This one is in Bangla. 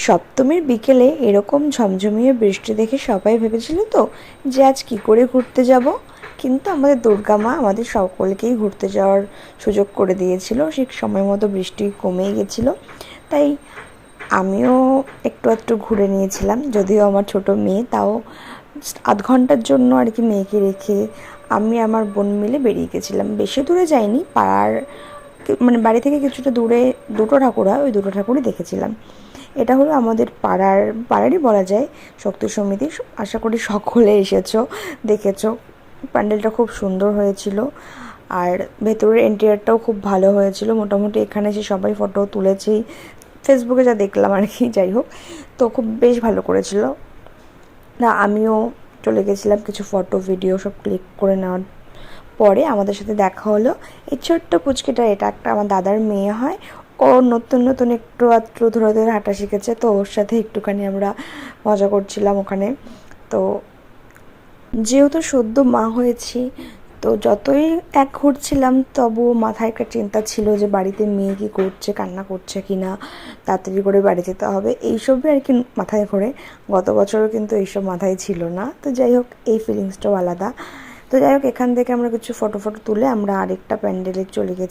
সপ্তমীর বিকেলে এরকম ঝমঝমিয়ে বৃষ্টি দেখে সবাই ভেবেছিল তো যে আজ কী করে ঘুরতে যাব, কিন্তু আমাদের দুর্গা মা আমাদের সকলকেই ঘুরতে যাওয়ার সুযোগ করে দিয়েছিল। ঠিক সময় মতো বৃষ্টি কমেই গেছিলো, তাই আমিও একটু একটু ঘুরে নিয়েছিলাম। যদিও আমার ছোট মেয়ে, তাও আধ ঘন্টার জন্য আর কি মেয়েকে রেখে আমি আমার বোন মিলে বেরিয়ে গেছিলাম। বেশি দূরে যাইনি, পাড়ার মানে বাড়ি থেকে কিছুটা দূরে দুটো ঠাকুর হয়, ওই দুটো ঠাকুরই দেখেছিলাম। এটা হলো আমাদের পাড়ারই বলা যায় শক্তি সমিতি। আশা করি সকলে এসেছো, দেখেছো। প্যান্ডেলটা খুব সুন্দর হয়েছিল, আর ভেতরের ইন্টেরিয়রটাও খুব ভালো হয়েছিল। মোটামুটি এখানে এসে সবাই ফটো তুলেছি, ফেসবুকে যা দেখলাম আর কি। যাই হোক, তো খুব বেশ ভালো করেছিল। না, আমিও চলে গেছিলাম, কিছু ফটো ভিডিও সব ক্লিক করে নেওয়ার পরে আমাদের সাথে দেখা হলো এই ছোট্ট পুচকিটা। এটা একটা আমার দাদার মেয়ে হয়। ও নতুন নতুন একটু আধটু ধরে ধরে হাঁটা শিখেছে, তো ওর সাথে একটুখানি আমরা মজা করছিলাম ওখানে। তো যেহেতু সদ্য মা হয়েছি, তো যতই এক ঘুরছিলাম তবুও মাথায় একটা চিন্তা ছিল যে বাড়িতে মেয়ে কী করছে, কান্না করছে কি না, তাড়াতাড়ি করে বাড়ি যেতে হবে, এইসবই আর কি মাথায় ঘোরে। গত বছরও কিন্তু এইসব মাথায় ছিল না। তো যাই হোক, এই ফিলিংসটাও আলাদা। তো যাই হোক, এখান থেকে আমরা কিছু ফটো তুলে আমরা আরেকটা প্যান্ডেলে চলে গেছি।